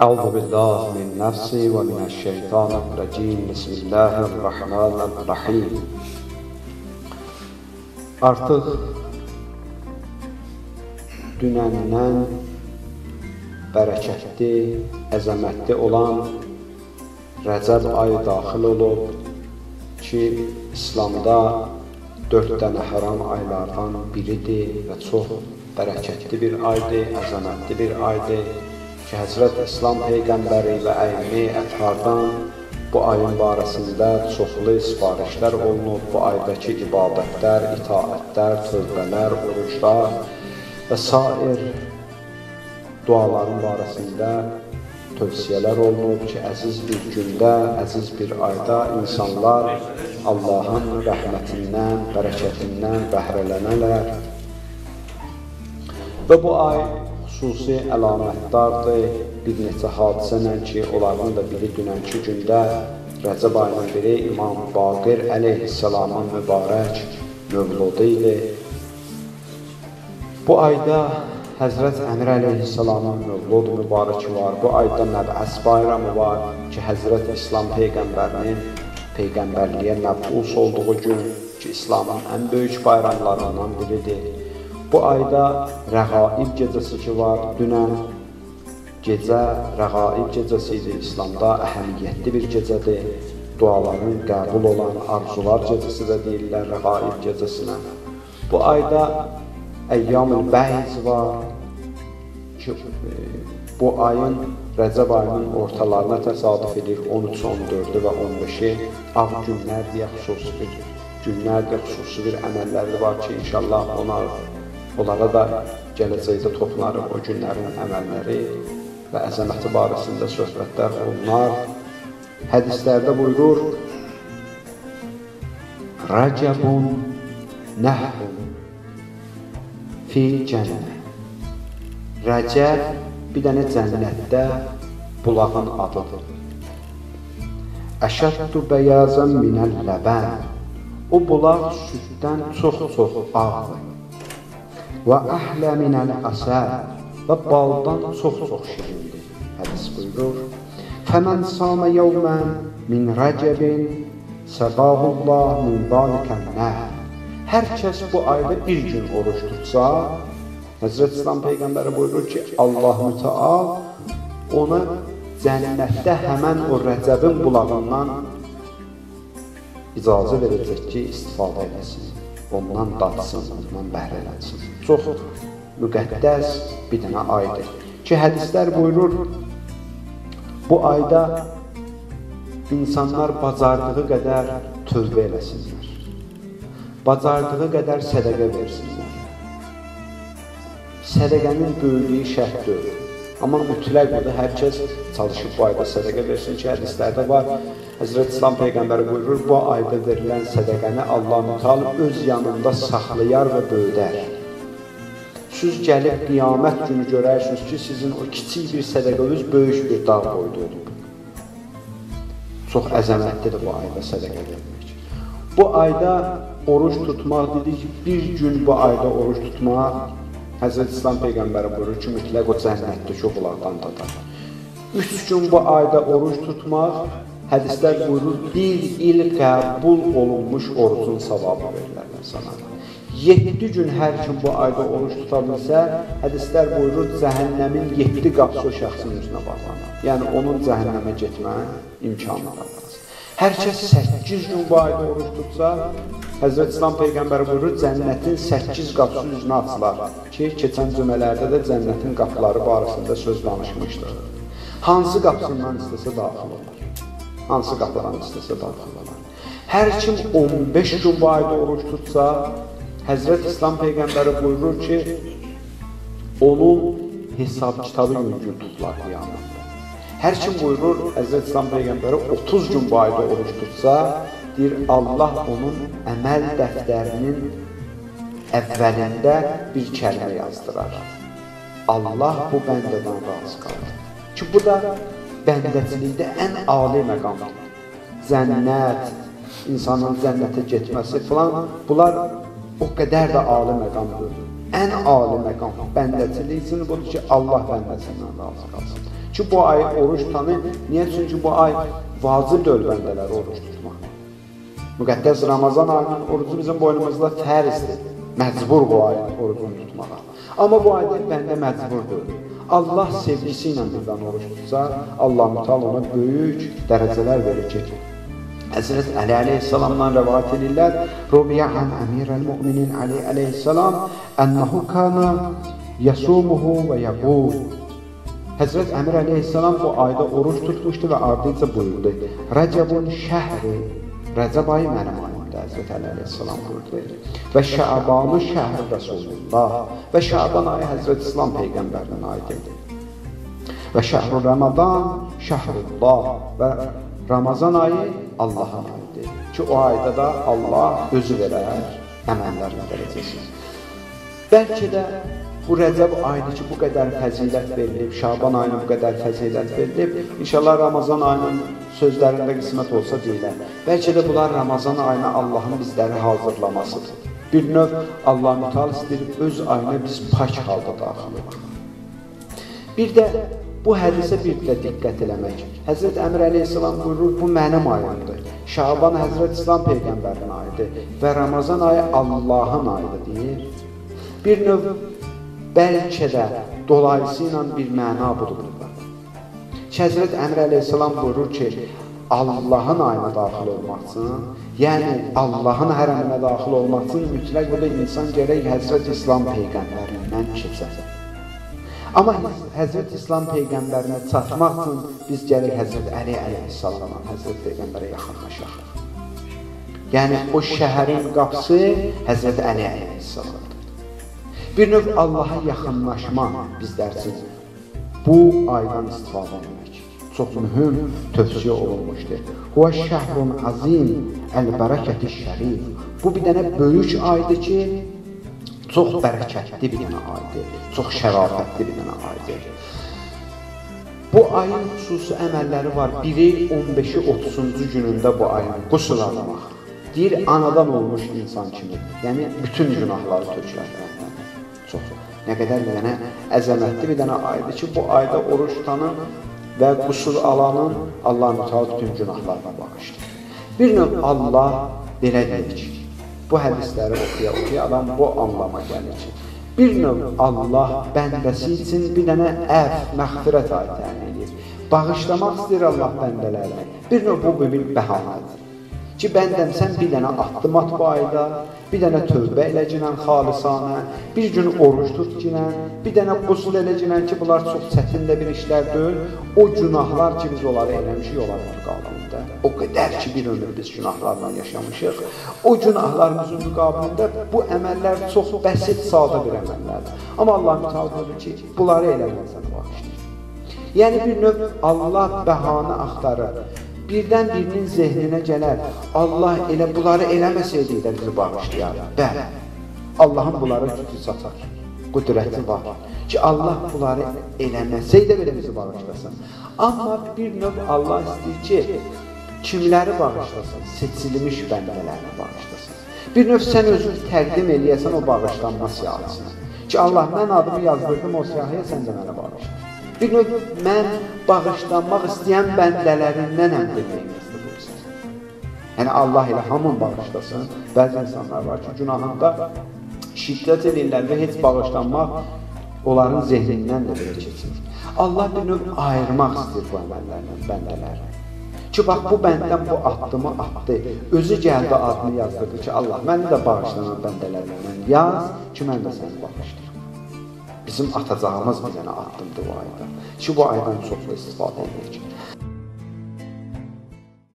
Euzu billahi min nefsi ve mineşşeytanirracim. Bismillahirrahmanirrahim. Artıq dünəndən bərəkətli, əzəmətli olan Rəcəb ayı daxil olub ki, İslamda 4 dənə haram aylardan biridir və çox bərəkətli bir aydır, əzəmətli bir aydır ki, Həzrət İslam Peyğəmbəri və əymi əthardan bu ayın barəsində çoxlu sifarişlər olunub, bu aydakı ibadətlər, itaətlər, tövbələr, oruclar və sair duaların barəsində tövsiyələr olunub ki, əziz bir gündə, əziz bir ayda insanlar Allahın rəhmətindən, bərəkətindən bəhrələnələr. Və bu ay xüsusi əlamətdardır bir neçə hadisələ ki, onlardan da biri dünənki gündə Rəcəb ayının biri İmam Baqir əleyhissalamın mübarək mövludu idi. Bu ayda Həzrət Əmir əleyhissalamın mövludu mübarəki var. Bu ayda Nəb'əs bayramı var ki, Həzrət İslam Peyğəmbərinin Peyğəmbərliyə məbus olduğu gün ki, İslamın ən böyük bayramlarından biridir. Bu ayda Rəğaib gecəsi ki var, dünən gecə Rəğaib gecəsi idi, İslamda əhəmiyyətli bir gecədir. Duaların qəbul olan arzular gecəsi də deyirlər Rəğaib gecəsinə. Bu ayda Əyyam-ül Bəyz var ki, bu ayın Rəcəb ayının ortalarına təsadüf edir, 13, 14 və 15-i ağ günlər deyə xüsusi bir günlərdə xüsusi bir əməlləri var ki, inşallah onlara da gələcəkdə toxunarıq o günlərin əməlləri və əzəməti barəsində söhbətlər olunar. Hədislərdə buyurur, Rəcəbun nəhrun fi cənnə. Rəcəb bir dənə cənnətdə bulağın adıdır. Əşəddu bəyazən minəl ləbən. O bulaq süddən çox-çox ağdır. Və əhlə minəl əsəl. Və baldan çox-çox şirindir. Hədis buyurur. Fəmən samə yevmən min rəcəbin səqahullah min zalikən nəhr. Hər kəs bu ayda bir gün oruç tutsa, Həzrət İslam Peyğəmbəri buyurur ki, Allah-u Teala ona cənnətdə həmən o Rəcəbin bulağından icazə verəcək ki, istifadə eləsin, ondan datsın, ondan bəhrələnsin. Çox müqəddəs bir dənə aydır ki, hədislər buyurur, bu ayda insanlar bacardığı qədər tövbə eləsinlər, bacardığı qədər sədəqə versinlər. Sədəqənin böyüklüyü şərt deyil. Amma mütləq odur, hər kəs çalışıb bu ayda sədəqə versin ki, hədislərdə var. Həzrət İslam Peyğəmbəri buyurur, bu ayda verilən sədəqəni Allah-u Teala öz yanında saxlayar və böyüdər. Siz gəlib qiyamət günü görərsiniz ki, sizin o kiçik bir sədəqəniz böyük bir dağ boyda olub. Çox əzəmətlidir bu ayda sədəqə vermək. Bu ayda oruç tutmaq dedik, bir gün bu ayda oruç tutmaq, Həzrət İslam Peyğəmbəri buyurur ki, mütləq o cənnətdəki oğlardan dadar. 3 gün bu ayda oruç tutmaq, hədislər buyurur, 1 il qəbul olunmuş orucun savabı verirlər insana. 7 gün hər kim bu ayda oruç tuta bilsə, hədislər buyurur, cəhənnəmin 7 qapısı o şəxsin üzünə bağlanır. Yəni, onun cəhənnəmə getməyə imkanı var. Hər kəs 8 gün bu ayda oruç tutsa, Həzrət İslam Peyğəmbəri buyurur, cənnətin 8 qapısı üzünə açılar ki, keçən cümələrdə də cənnətin qapıları barəsində söz danışmışdır. Hansı qapısından istəsə daxil olar? Hansı qapıdan istəsə daxil olar? Hər kim 15 gün bu ayda oruç tutsa, Həzrət İslam Peyğəmbəri buyurur ki, onun hesab kitabı yüngül tutular qiyamətdə. Hər kim buyurur, Həzrət İslam Peyğəmbəri 30 gün bu ayda oruç tutsa, deyir, Allah onun əməl dəftərinin əvvəlində bir kəlmə yazdırar. Allah bu bəndədən razı qalır. Ki, bu da bəndəçilikdə ən ali məqamdır. Cənnət, insanın cənnətə getməsi filan, bunlar o qədər də ali məqamdır. Ən ali məqam bəndəçilik üçün budur ki, Allah bəndəsindən razı qalsın. Ki bu ay oruç tutanı, niyə? Çünki bu ay vacibdir bəndələr oruç tutmaq. Müqəddəs Ramazan ayının orucu bizim boynumuzda fərzdir. Məcbur bu ayın orucunu tutmağa. Amma bu ayda bəndə məcburdur. Allah sevgisi ilə birdən oruç tutsa, Allah-u Teala ona böyük dərəcələr verəcək. Həzrət Əli əleyhissalamdan rəvayət edirlər. Rubiyə an Əmirəl-Müminin Əli əleyhissalam ənəhu kana yasumuhu və yəqul. Həzrət Əmir əleyhissalam bu ayda oruç tutmuşdu və ardınca buyurdu. Rəcəbun şəhri, Rəcəb ayı mənim ayımdır, Həzrət Əli əleyhissalam buyurdu. Və Şəabanu şəhri Rasulullah. Və Şəaban ayı Həzrət İslam Peyğəmbərinin ayıdır. Və şəhru Ramadan şəhrullah. Və Ramazan ayı Allahın ayıdır. Ki o ayda da Allah özü verər əməllərin dərəcəsiz. Bəlkə də bu Rəcəb ayını ki, bu qədər fəzilət verilib, Şaban ayına bu qədər fəzilət verilib, İnşallah Ramazan ayının sözlərində qismət olsa deyilər. Bəlkə də bunlar Ramazan ayına Allahın bizləri hazırlamasıdır. Bir növ Allah-u Teala istəyir, öz ayına biz pak halda daxil olaq. Bir də bu hədisə bir də diqqət eləmək. Həzrət Əmir əleyhissalam buyurur, bu mənim ayımdır. Şaban Həzrət İslam Peyğəmbərin ayıdır və Ramazan ayı Allahın ayıdır deyir. Bir növ bəlkə də dolayısıyla bir məna budur. Həzrət Əmir əleyhissalam buyurur ki, Allahın ayına daxil olmaq üçün, yəni Allahın hərəminə daxil olmaq üçün mütləq burada insan gərək Həzrət İslam Peyğəmbərindən keçər. Amma Həzrət İslam Peyğəmbərinə çatmaq üçün biz gərək Həzrət Əli əleyhissalama, Həzrət Peyğəmbərə yaxınlaşaq. Yəni o şəhərin qapısı Həzrət Əli əleyhissalamdır. Bir növ Allaha yaxınlaşma bizlər üçün bu aydan istifadə etmək çox mühüm tövsiyə olunmuşdur. Huvə şəhrun azim əl-bərəkəti şərif. Bu bir dənə böyük aydır ki, çox bərəkətli bir dənə aydır, çox şərafətli bir dənə aydır. Bu ayın xüsusi əməlləri var. Biri 15-i 30-cu günündə bu ayın qusl almaq. Deyir, anadan olmuş insan kimi, yəni bütün günahları tökülər. Çox, nə qədər bir dənə əzəmətli bir dənə aydır ki, bu ayda oruç tutanın və qusl alanın Allah-u Teala bütün günahlarına bağışlayır. Bir növ Allah belə deyir ki, bu hədisləri oxuya adam bu anlama gəlir ki, bir növ Allah bəndəsi üçün bir dənə məğfirət ayı təyin edir. Bağışlamaq istəyir Allah bəndələrini. Bir növ bu bir bəhanədir. Ki, bəndəm sən bir dənə addım at bu ayda, bir dənə tövbə elə ginən xalisanə, bir gün oruç tut ginən, bir dənə qusl elə ginən ki, bunlar çox çətində bir işlər deyil. O günahlar ki, biz onları eləmişik, onların müqabilində. O qədər ki, bir ömür biz günahlarla yaşamışıq. O günahlarımızın müqabilində bu əməllər çox bəsit, sadə bir əməllərdir. Amma Allah-u Teala deyir ki, bunları eləməsən bağışlayır. Yəni, bir növ Allah bəhanə axtarır. Birdən birinin zehninə gələr, Allah elə bunları eləməsəydi də bizi bağışlayar. Bəli, Allahın bunları gücü çatar, qüdrəti var ki, Allah bunları eləməsəydi belə bizi bağışlasın. Amma bir növ Allah istəyir ki, kimləri bağışlasın? Seçilmiş bəndələrini bağışlasın. Bir növ sən özünü təqdim eləyəsən o bağışlanma siyahısına. Ki, Allah, mən adımı yazdırdım o siyahıya, sən də mənə bağışla. Bir növ mən bağışlanmaq istəyən bəndələrindən deməyimizdir bu isə. Yəni Allah ilə hamın bağışlasın. Bəzi insanlar var ki, günahında şiddət edirlər və heç bağışlanmaq onların zehnindən də belə keçir. Allah bir növ ayırmaq istəyir bu əməllərdən bəndələri. Ki, bax, bu bəndən bu addımı atdı. Özü gəldi adını yazdırdı ki, Allah, məni də bağışlanan bəndələrindən yaz ki, mən də səni bağışlayım. Bizim atacağımız bir dənə addımdır bu ayda. Ki, bu aydan çox da istifadə edilir.